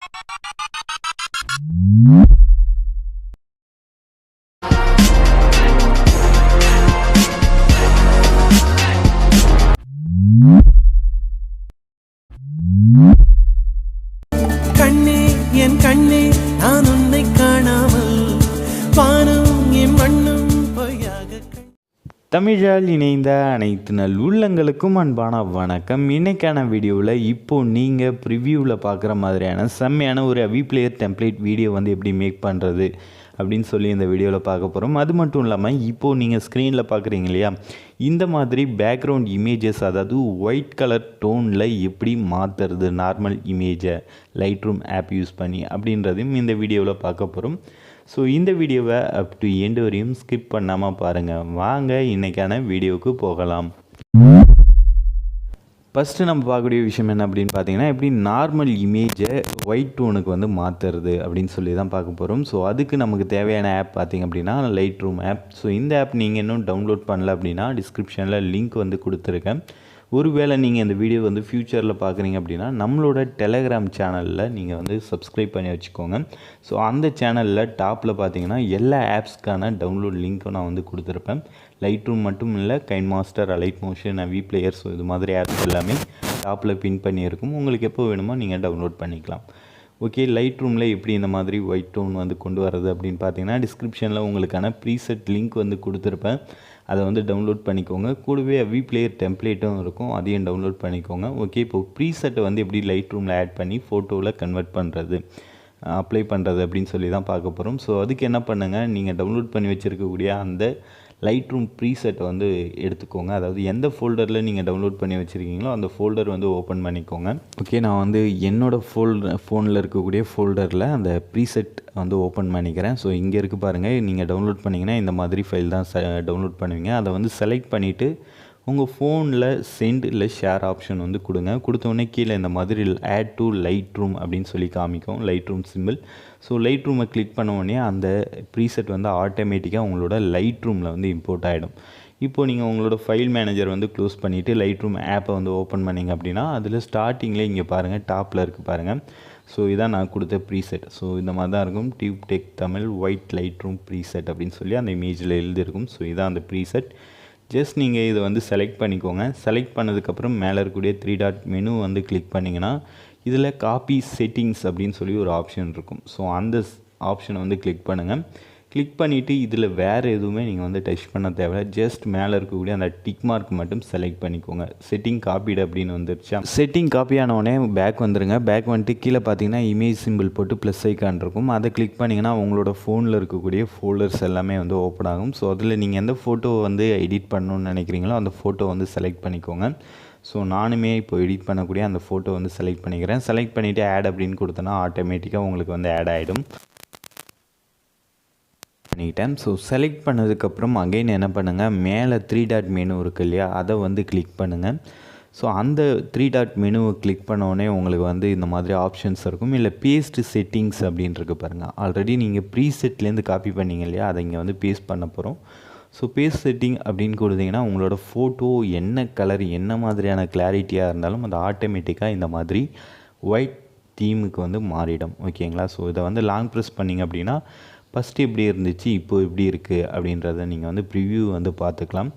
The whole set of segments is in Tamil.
கண்ணே என் கண்ணே நான் உன்னை காணாமல் வானம் என் மண்ணும் பொய்யாக. தமிழால் இணைந்த அனைத்து நல் உள்ளங்களுக்கும் அன்பான வணக்கம். இன்றைக்கான வீடியோவில் இப்போது நீங்கள் ப்ரிவியூவில் பார்க்குற மாதிரியான செம்மையான ஒரு அவீப்ளேயர் டெம்ப்ளேட் வீடியோ வந்து எப்படி மேக் பண்ணுறது அப்படின்னு சொல்லி இந்த வீடியோவில் பார்க்க போகிறோம். அது மட்டும் இல்லாமல் இப்போது நீங்கள் ஸ்க்ரீனில் பார்க்குறீங்க இல்லையா, இந்த மாதிரி பேக்ரவுண்ட் இமேஜஸ், அதாவது ஒயிட் கலர் டோனில் எப்படி மாற்றுறது நார்மல் இமேஜை லைட்ரூம் ஆப் யூஸ் பண்ணி அப்படின்றதையும் இந்த வீடியோவில் பார்க்க போகிறோம். ஸோ இந்த வீடியோவை அப் டு எண்டு வரையும் ஸ்கிப் பண்ணாமல் பாருங்கள். வாங்க இன்றைக்கான வீடியோவுக்கு போகலாம். ஃபஸ்ட்டு நம்ம பார்க்கக்கூடிய விஷயம் என்ன அப்படின்னு பார்த்தீங்கன்னா, எப்படி நார்மல் இமேஜை ஒயிட் டோனுக்கு வந்து மாற்றுறது அப்படின்னு சொல்லி தான் பார்க்க போகிறோம். ஸோ அதுக்கு நமக்கு தேவையான ஆப் பார்த்திங்க அப்படின்னா லைட்ரூம் ஆப். ஸோ இந்த ஆப் நீங்கள் இன்னும் டவுன்லோட் பண்ணல அப்படின்னா டிஸ்கிரிப்ஷனில் லிங்க் வந்து கொடுத்துருக்கேன். ஒருவேளை நீங்கள் இந்த வீடியோ வந்து ஃப்யூச்சரில் பார்க்குறீங்க அப்படின்னா நம்மளோட டெலகிராம் சேனலில் நீங்கள் வந்து சப்ஸ்கிரைப் பண்ணி வச்சுக்கோங்க. ஸோ அந்த சேனலில் டாப்பில் பார்த்தீங்கன்னா எல்லா ஆப்ஸ்க்கான டவுன்லோட் லிங்க்கும் நான் வந்து கொடுத்துருப்பேன். லைட்ரூம் மட்டும் இல்லை, கைன் மாஸ்டர், அலைட் மோஷன், அவீப்ளேயர், ஸோ இது மாதிரி ஆப்ஸ் எல்லாமே டாப்பில் பின் பண்ணியிருக்கும். உங்களுக்கு எப்போ வேணுமோ நீங்கள் டவுன்லோட் பண்ணிக்கலாம். ஓகே, லைட்ரூமில் எப்படி இந்த மாதிரி ஒயிட் டோன் வந்து கொண்டு வரது அப்படின்னு பார்த்தீங்கன்னா டிஸ்கிரிப்ஷனில் உங்களுக்கான ப்ரீசெட் லிங்க் வந்து கொடுத்துருப்பேன். அதை வந்து டவுன்லோட் பண்ணிக்கோங்க. கூடவே அவீப்ளேயர் டெம்ப்ளேட்டும் இருக்கும், அதையும் டவுன்லோட் பண்ணிக்கோங்க. ஓகே, இப்போது ப்ரீசெட்டை வந்து எப்படி லைட்ரூமில் ஆட் பண்ணி ஃபோட்டோவில் கன்வெர்ட் பண்ணுறது, அப்ளை பண்ணுறது அப்படின்னு சொல்லி தான் பார்க்க போகிறோம். ஸோ அதுக்கு என்ன பண்ணுங்கள், நீங்கள் டவுன்லோட் பண்ணி வச்சுருக்கக்கூடிய அந்த லைட்ரூம் ப்ரீசெட்டை வந்து எடுத்துக்கோங்க. அதாவது எந்த ஃபோல்டரில் நீங்கள் டவுன்லோட் பண்ணி வச்சுருக்கீங்களோ அந்த ஃபோல்டர் வந்து ஓப்பன் பண்ணிக்கோங்க. ஓகே, நான் வந்து என்னோடய ஃபோனில் இருக்கக்கூடிய ஃபோல்டரில் அந்த ப்ரீசெட் வந்து ஓப்பன் பண்ணிக்கிறேன். ஸோ இங்கே இருக்குது பாருங்கள், நீங்கள் டவுன்லோட் பண்ணிங்கன்னா இந்த மாதிரி ஃபைல் தான் டவுன்லோட் பண்ணுவீங்க. அதை வந்து செலக்ட் பண்ணிவிட்டு உங்கள் ஃபோனில் சென்ட் இல்லை ஷேர் ஆப்ஷன் வந்து கொடுங்க. கொடுத்தோடனே கீழே இந்த மாதிரி ஆட் டு லைட்ரூம் அப்படின்னு சொல்லி காமிக்கும், லைட்ரூம் சிம்பிள். ஸோ லைட்ரூமை கிளிக் பண்ண உடனே அந்த ப்ரீசெட் வந்து ஆட்டோமேட்டிக்காக உங்களோட லைட்ரூமில் வந்து இம்போர்ட் ஆகிடும். இப்போது நீங்கள் உங்களோட ஃபைல் மேனேஜர் வந்து க்ளோஸ் பண்ணிவிட்டு லைட்ரூம் ஆப்பை வந்து ஓப்பன் பண்ணிங்க அப்படின்னா அதில் ஸ்டார்டிங்கில் இங்கே பாருங்கள், டாப்பில் இருக்குது பாருங்கள். ஸோ இதான் நான் கொடுத்த ப்ரீசெட். ஸோ இந்த மாதிரி தான் இருக்கும், tube tech Tamil white Lightroom preset அப்படின்னு சொல்லி அந்த இமேஜில் எழுதியிருக்கும். ஸோ இதான் அந்த ப்ரீசெட். ஜஸ்ட் நீங்கள் இதை வந்து செலக்ட் பண்ணிக்கோங்க. செலக்ட் பண்ணதுக்கப்புறம் மேலே இருக்கக்கூடிய 3 டாட் மெனு வந்து கிளிக் பண்ணிங்கன்னா இதில் காப்பி செட்டிங்ஸ் அப்படின்னு சொல்லி ஒரு ஆப்ஷன் இருக்கும். ஸோ அந்த ஆப்ஷனை வந்து கிளிக் பண்ணுங்கள். கிளிக் பண்ணிவிட்டு இதில் வேறு எதுவுமே நீங்கள் வந்து டச் பண்ண தேவை. ஜஸ்ட் மேலே இருக்கக்கூடிய அந்த டிக் மார்க் மட்டும் செலக்ட் பண்ணிக்கோங்க. செட்டிங் காப்பீடு அப்படின்னு வந்துருச்சா, செட்டிங் காப்பி ஆனவுடனே பேக் வந்துடுங்க. பேக் வந்துட்டு கீழே பார்த்தீங்கன்னா இமேஜ் சிம்பிள் போட்டு ப்ளஸ் ஐக்கான் இருக்கும். அதை கிளிக் பண்ணிங்கன்னா உங்களோட ஃபோனில் இருக்கக்கூடிய ஃபோல்டர்ஸ் எல்லாமே வந்து ஓப்பன் ஆகும். ஸோ அதில் நீங்கள் எந்த ஃபோட்டோ வந்து எடிட் பண்ணணுன்னு நினைக்கிறீங்களோ அந்த ஃபோட்டோ வந்து செலக்ட் பண்ணிக்கோங்க. ஸோ நானுமே இப்போ எடிட் பண்ணக்கூடிய அந்த ஃபோட்டோ வந்து செலக்ட் பண்ணிக்கிறேன். செலக்ட் பண்ணிவிட்டு ஆட் அப்படின்னு கொடுத்தனா ஆட்டோமேட்டிக்காக உங்களுக்கு வந்து ஆட் ஆகிடும். பண்ணிட்டேன். ஸோ செலக்ட் பண்ணதுக்கப்புறம் அகைன் என்ன பண்ணுங்கள், மேலே 3 டாட் மெனு இருக்குது இல்லையா, அதை வந்து கிளிக் பண்ணுங்கள். ஸோ அந்த 3 டாட் மெனுவை கிளிக் பண்ணோடனே உங்களுக்கு வந்து இந்த மாதிரி ஆப்ஷன்ஸ் இருக்கும். இல்லை பேஸ்ட் செட்டிங்ஸ் அப்படின்ட்டு பாருங்கள். ஆல்ரெடி நீங்கள் ப்ரீசெட்லேருந்து காப்பி பண்ணிங்க இல்லையா, அதை இங்கே வந்து பேஸ்ட் பண்ண போகிறோம். ஸோ பேஸ்ட் செட்டிங் அப்படின்னு கொடுத்தீங்கன்னா உங்களோட ஃபோட்டோ என்ன கலர், என்ன மாதிரியான கிளாரிட்டியாக இருந்தாலும் அது ஆட்டோமேட்டிக்காக இந்த மாதிரி ஒயிட் தீமுக்கு வந்து மாறிடும். ஓகேங்களா. ஸோ இதை வந்து லாங் ப்ரெஸ் பண்ணிங்க அப்படின்னா ஃபஸ்ட்டு எப்படி இருந்துச்சு, இப்போது எப்படி இருக்குது அப்படின்றத நீங்கள் வந்து ப்ரிவ்யூ வந்து பார்த்துக்கலாம்.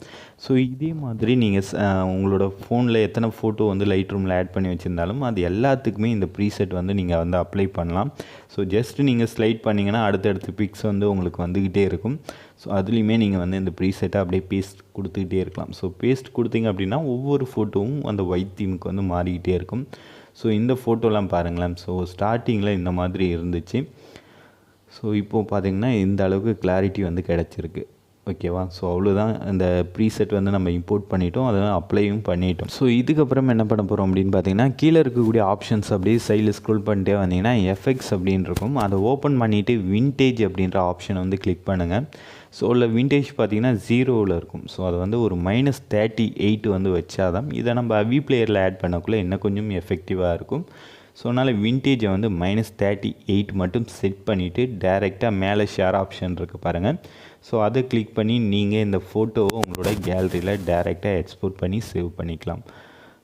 ஸோ இதே மாதிரி நீங்கள் உங்களோட ஃபோனில் எத்தனை ஃபோட்டோ வந்து லைட்ரூமில் ஆட் பண்ணி வச்சுருந்தாலும் அது எல்லாத்துக்குமே இந்த ப்ரீசெட் வந்து நீங்கள் வந்து அப்ளை பண்ணலாம். ஸோ ஜஸ்ட்டு நீங்கள் ஸ்லைட் பண்ணிங்கன்னா அடுத்தடுத்து பிக்ஸ் வந்து உங்களுக்கு வந்துக்கிட்டே இருக்கும். ஸோ அதுலேயுமே நீங்கள் வந்து இந்த ப்ரீசெட்டை அப்படியே பேஸ்ட் கொடுத்துக்கிட்டே இருக்கலாம். ஸோ பேஸ்ட் கொடுத்தீங்க அப்படின்னா ஒவ்வொரு ஃபோட்டோவும் அந்த ஒயிட் தீமுக்கு வந்து மாறிக்கிட்டே இருக்கும். ஸோ இந்த ஃபோட்டோலாம் பாருங்களேன். ஸோ ஸ்டார்டிங்கில் இந்த மாதிரி இருந்துச்சு. ஸோ இப்போது பார்த்திங்கன்னா இந்த அளவுக்கு கிளாரிட்டி வந்து கிடச்சிருக்கு. ஓகேவா. ஸோ அவ்வளோதான், இந்த ப்ரீசெட் வந்து நம்ம இம்போர்ட் பண்ணிட்டோம், அதெல்லாம் அப்ளையும் பண்ணிட்டோம். ஸோ இதுக்கப்புறம் என்ன பண்ண போகிறோம் அப்படின்னு பார்த்தீங்கன்னா கீழே இருக்கக்கூடிய ஆப்ஷன்ஸ் அப்படியே சைடில் ஸ்க்ரோல் பண்ணிட்டே வந்தீங்கன்னா எஃபெக்ட்ஸ் அப்படின்னு இருக்கும். அதை ஓப்பன் பண்ணிவிட்டு விண்டேஜ் அப்படின்ற ஆப்ஷனை வந்து கிளிக் பண்ணுங்கள். ஸோ இல்லை விண்டேஜ் பார்த்திங்கன்னா 0ல் இருக்கும். ஸோ அதை வந்து ஒரு -38 வந்து வச்சாதான் இதை நம்ம அவீப்ளேயரில் ஆட் பண்ணக்குள்ளே இன்னும் கொஞ்சம் எஃபெக்டிவாக இருக்கும். ஸோ அதனால் விண்டேஜை வந்து -38 மட்டும் செட் பண்ணிவிட்டு டைரெக்டாக மேலே ஷேர் ஆப்ஷன் இருக்குது பாருங்கள். ஸோ அதை கிளிக் பண்ணி நீங்கள் இந்த ஃபோட்டோவை உங்களோட கேலரியில் டைரெக்டாக எக்ஸ்போர்ட் பண்ணி சேவ் பண்ணிக்கலாம்.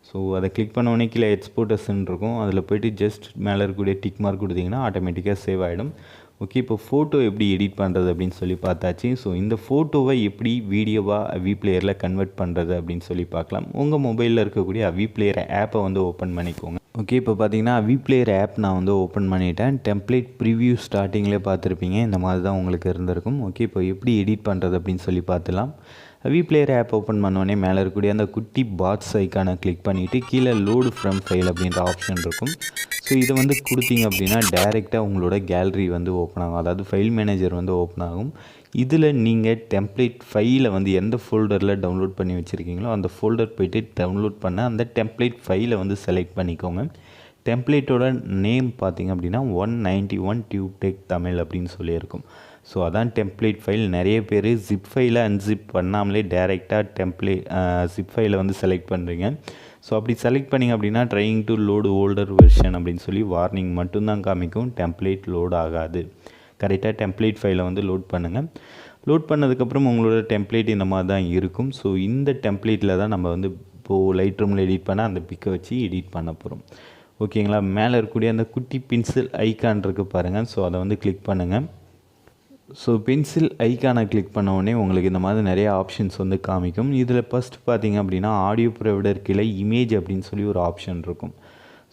ஸோ ஸோ அதை கிளிக் பண்ண உடனே கீழே எக்ஸ்போர்ட்டர்ஸ்ன்னு இருக்கும், அதில் போய்ட்டு ஜஸ்ட் மேலே இருக்கக்கூடிய டிக் மார்க் கொடுத்தீங்கன்னா ஆட்டோமேட்டிக்காக சேவ் ஆகிடும். ஓகே, இப்போ ஃபோட்டோ எப்படி எடிட் பண்ணுறது அப்படின்னு சொல்லி பார்த்தாச்சு. ஸோ இந்த ஃபோட்டோவை எப்படி வீடியோவாக Aveeplayerல கன்வெர்ட் பண்ணுறது அப்படின்னு சொல்லி பார்க்கலாம். உங்கள் மொபைலில் இருக்கக்கூடிய Aveeplayer ஆப்பை வந்து ஓப்பன் பண்ணிக்கோங்க. ஓகே, இப்போ பார்த்தீங்கன்னா Aveeplayer ஆப் நான் வந்து ஓப்பன் பண்ணிட்டேன். டெம்ப்ளேட் ப்ரிவ்யூ ஸ்டார்டிங்லேயே பார்த்துருப்பீங்க, இந்த மாதிரி தான் உங்களுக்கு இருந்திருக்கும். ஓகே, இப்போ எப்படி எடிட் பண்ணுறது அப்படின்னு சொல்லி பார்த்துலாம். Aveeplayer ஆப் ஓப்பன் பண்ணோடனே மேலே இருக்கக்கூடிய அந்த குட்டி பாட்ஸ் ஐக்கானை கிளிக் பண்ணிவிட்டு கீழே லோடு ஃப்ரம் ஃபைல் அப்படின்ற ஆப்ஷன் இருக்கும். ஸோ இதை வந்து கொடுத்தீங்க அப்படின்னா டைரெக்டாக உங்களோட கேலரி வந்து ஓப்பன் ஆகும், அதாவது ஃபைல் மேனேஜர் வந்து ஓப்பன் ஆகும். இதில் நீங்கள் டெம்ப்ளேட் ஃபைலை வந்து எந்த ஃபோல்டரில் டவுன்லோட் பண்ணி வச்சுருக்கீங்களோ அந்த ஃபோல்டர் போய்ட்டு டவுன்லோட் பண்ண அந்த டெம்ப்ளேட் ஃபைலை வந்து செலக்ட் பண்ணிக்கோங்க. டெம்ப்ளேட்டோட நேம் பார்த்திங்க அப்படின்னா 191 டியூப்டெக் தமிழ் அப்படின்னு சொல்லியிருக்கும். ஸோ அதான் டெம்ப்ளேட் ஃபைல். நிறைய பேர் ஜிப் ஃபைலை அன்சிப் பண்ணாமலே டேரெக்டாக ஜிப் ஃபைலை வந்து செலக்ட் பண்ணுறீங்க. ஸோ அப்படி செலக்ட் பண்ணிங்க அப்படின்னா trying to load older version அப்படின்னு சொல்லி வார்னிங் மட்டும்தான் காமிக்கும், டெம்ப்ளேட் லோட் ஆகாது. கரெக்டாக டெம்ப்ளேட் ஃபைலை வந்து லோட் பண்ணுங்கள். லோட் பண்ணதுக்கப்புறம் உங்களோட டெம்ப்ளேட் இந்த மாதிரி தான் இருக்கும். ஸோ இந்த டெம்ப்ளேட்டில் தான் நம்ம வந்து இப்போது லைட்ரூமில் எடிட் பண்ண அந்த பிக்கை வச்சு எடிட் பண்ண போகிறோம். ஓகேங்களா, மேலே இருக்கக்கூடிய அந்த குட்டி பென்சில் ஐக்கான் இருக்குது பாருங்கள். ஸோ அதை வந்து கிளிக் பண்ணுங்கள். ஸோ பென்சில் ஐக்கானை கிளிக் பண்ண உடனே உங்களுக்கு இந்த மாதிரி நிறைய ஆப்ஷன்ஸ் வந்து காமிக்கும். இதில் ஃபஸ்ட் பார்த்திங்க அப்படின்னா ஆடியோ ப்ரொவைடர் கீழே இமேஜ் அப்படின்னு சொல்லி ஒரு ஆப்ஷன் இருக்கும்.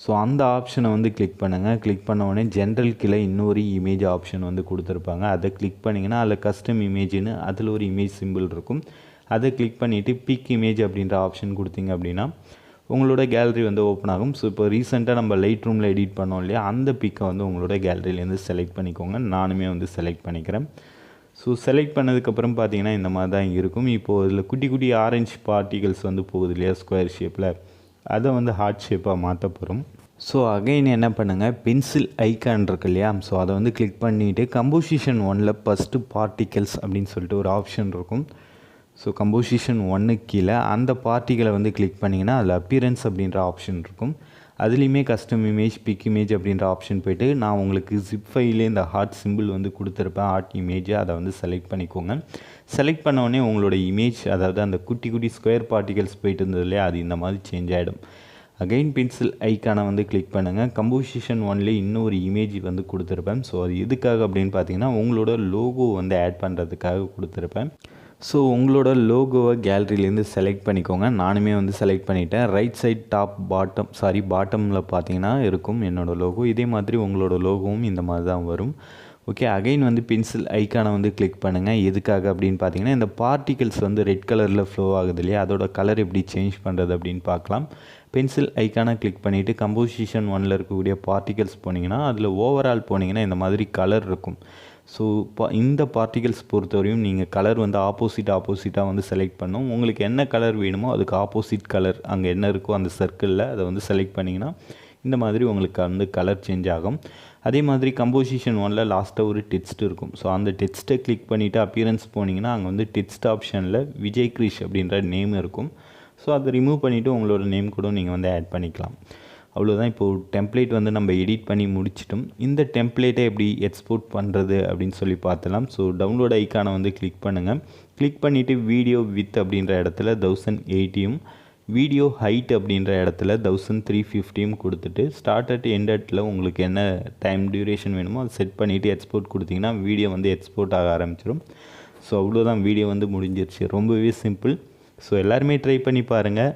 ஸோ அந்த ஆப்ஷனை வந்து கிளிக் பண்ணுங்கள். கிளிக் பண்ண உடனே ஜென்ரல் கீழே இன்னொரு இமேஜ் ஆப்ஷன் வந்து கொடுத்துருப்பாங்க. அதை கிளிக் பண்ணிங்கன்னா அதில் கஸ்டம் இமேஜ்னு அதில் ஒரு இமேஜ் சிம்பிள் இருக்கும். அதை கிளிக் பண்ணிவிட்டு பிக் இமேஜ் அப்படின்ற ஆப்ஷன் கொடுத்தீங்க அப்படின்னா உங்களோட கேலரி வந்து ஓப்பன் ஆகும். ஸோ இப்போ ரீசெண்டாக நம்ம லைட்ரூமில் எடிட் பண்ணோம் இல்லையா, அந்த பிக்கை வந்து உங்களோட கேலரியிலேருந்து செலக்ட் பண்ணிக்கோங்க. நானுமே வந்து செலக்ட் பண்ணிக்கிறேன். ஸோ செலக்ட் பண்ணதுக்கப்புறம் பார்த்தீங்கன்னா இந்த மாதிரி தான் இருக்கும். இப்போது இதில் குட்டி குட்டி ஆரஞ்சு பார்ட்டிகல்ஸ் வந்து போகுது இல்லையா ஸ்கொயர் ஷேப்பில், அதை வந்து ஹார்ட் ஷேப்பாக மாற்ற போகிறோம். ஸோ அகைன் என்ன பண்ணுங்கள், பென்சில் ஐக்கான் இருக்கு இல்லையா, ஸோ அதை வந்து கிளிக் பண்ணிவிட்டு கம்போசிஷன் 1ல் ஃபஸ்ட்டு பார்ட்டிகல்ஸ் அப்படின்னு சொல்லிட்டு ஒரு ஆப்ஷன் இருக்கும். ஸோ கம்போசிஷன் 1க்கு கீழே அந்த பார்ட்டிகளை வந்து கிளிக் பண்ணிங்கன்னா அதில் அப்பியரன்ஸ் அப்படின்ற ஆப்ஷன் இருக்கும். அதுலேயுமே கஸ்டம் இமேஜ், பிக் இமேஜ் அப்படின்ற ஆப்ஷன் போய்ட்டு நான் உங்களுக்கு ஜிப் ஃபைலே இந்த ஹார்ட் சிம்பிள் வந்து கொடுத்துருப்பேன், ஹார்ட் இமேஜ், அதை வந்து செலக்ட் பண்ணிக்கோங்க. செலக்ட் பண்ண உடனே உங்களோட இமேஜ், அதாவது அந்த குட்டி குட்டி ஸ்கொயர் பார்ட்டிகல்ஸ் போயிட்டு இருந்தது இல்லையா, அது இந்த மாதிரி சேஞ்ச் ஆகிடும். அகைன் பென்சில் ஐக்கானை வந்து கிளிக் பண்ணுங்கள். கம்போசிஷன் 1லே இன்னொரு இமேஜ் வந்து கொடுத்துருப்பேன். ஸோ அது எதுக்காக அப்படின்னு பார்த்தீங்கன்னா உங்களோட லோகோ வந்து ஆட் பண்ணுறதுக்காக கொடுத்துருப்பேன். ஸோ உங்களோட லோகோவை கேலரியிலேருந்து செலக்ட் பண்ணிக்கோங்க. நானுமே வந்து செலக்ட் பண்ணிவிட்டேன். ரைட் சைட் டாப் பாட்டமில் பார்த்தீங்கன்னா இருக்கும் என்னோடய லோகோ. இதே மாதிரி உங்களோட லோகோவும் இந்த மாதிரி தான் வரும். ஓகே, அகைன் வந்து பென்சில் ஐக்கானை வந்து கிளிக் பண்ணுங்கள். எதுக்காக அப்படின்னு பார்த்தீங்கன்னா இந்த பார்ட்டிகல்ஸ் வந்து ரெட் கலரில் ஃப்ளோ ஆகுது இல்லையா, அதோட கலர் எப்படி சேஞ்ச் பண்ணுறது அப்படின்னு பார்க்கலாம். பென்சில் ஐக்கானை கிளிக் பண்ணிவிட்டு கம்போசிஷன் 1ல் இருக்கக்கூடிய பார்ட்டிகல்ஸ் போனீங்கன்னா அதில் ஓவரால் போனீங்கன்னா இந்த மாதிரி கலர் இருக்கும். ஸோ இந்த பார்ட்டிகல்ஸ் பொறுத்தவரையும் நீங்கள் கலர் வந்து ஆப்போசிட்டாக வந்து செலக்ட் பண்ணணும். உங்களுக்கு என்ன கலர் வேணுமோ அதுக்கு ஆப்போசிட் கலர் அங்கே என்ன இருக்கோ அந்த சர்க்கிளில் அதை வந்து செலக்ட் பண்ணிங்கன்னா இந்த மாதிரி உங்களுக்கு வந்து கலர் சேஞ்ச் ஆகும். அதே மாதிரி கம்போசிஷன் 1ல் லாஸ்ட்டாக ஒரு டெக்ஸ்ட் இருக்கும். ஸோ அந்த டெக்ஸ்ட்டை கிளிக் பண்ணிவிட்டு அப்பியரன்ஸ் போனீங்கன்னா அங்கே வந்து டெக்ஸ்ட் ஆப்ஷனில் விஜய் கிரிஷ் அப்படின்ற நேம் இருக்கும். ஸோ அதை ரிமூவ் பண்ணிவிட்டு உங்களோட நேம் கூட நீங்கள் வந்து ஆட் பண்ணிக்கலாம். அவ்வளோதான். இப்போது டெம்ப்ளேட் வந்து நம்ம எடிட் பண்ணி முடிச்சிட்டோம். இந்த டெம்ப்ளேட்டை எப்படி எக்ஸ்போர்ட் பண்ணுறது அப்படின்னு சொல்லி பார்த்துலாம். ஸோ டவுன்லோட் ஐக்கானை வந்து கிளிக் பண்ணுங்கள். கிளிக் பண்ணிவிட்டு வீடியோ வித் அப்படின்ற இடத்துல 1080யும் வீடியோ ஹைட் அப்படின்ற இடத்துல 1350யும் கொடுத்துட்டு ஸ்டார்ட் அட் எண்ட் அட்டில் உங்களுக்கு என்ன டைம் டியூரேஷன் வேணுமோ அதை செட் பண்ணிவிட்டு எக்ஸ்போர்ட் கொடுத்தீங்கன்னா வீடியோ வந்து எக்ஸ்போர்ட் ஆக ஆரம்பிச்சிடும். ஸோ அவ்வளோதான், வீடியோ வந்து முடிஞ்சிருச்சு. ரொம்பவே சிம்பிள். ஸோ எல்லாருமே ட்ரை பண்ணி பாருங்கள்.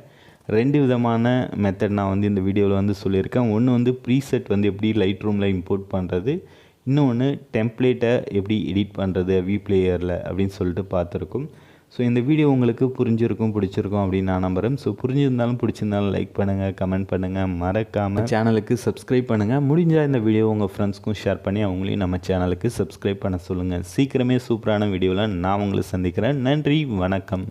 2 விதமான மெத்தட் நான் வந்து இந்த வீடியோவில் வந்து சொல்லியிருக்கேன். ஒன்று வந்து ப்ரீசெட் வந்து எப்படி லைட்ரூமில் இம்போர்ட் பண்ணுறது, இன்னொன்று டெம்ப்ளேட்டை எப்படி எடிட் பண்ணுறது Aveeplayerல அப்படின்னு சொல்லிட்டு பார்த்துருக்கோம். ஸோ இந்த வீடியோ உங்களுக்கு பிடிச்சிருக்கும் அப்படின்னு நான் நம்புகிறேன். ஸோ புரிஞ்சிருந்தாலும் பிடிச்சிருந்தாலும் லைக் பண்ணுங்கள், கமெண்ட் பண்ணுங்கள், மறக்காமல் சேனலுக்கு சப்ஸ்கிரைப் பண்ணுங்கள். முடிஞ்சால் இந்த வீடியோ உங்கள் ஃப்ரெண்ட்ஸ்க்கும் ஷேர் பண்ணி அவங்களையும் நம்ம சேனலுக்கு சப்ஸ்கிரைப் பண்ண சொல்லுங்கள். சீக்கிரமே சூப்பரான வீடியோவில் நான் உங்களை சந்திக்கிறேன். நன்றி, வணக்கம்.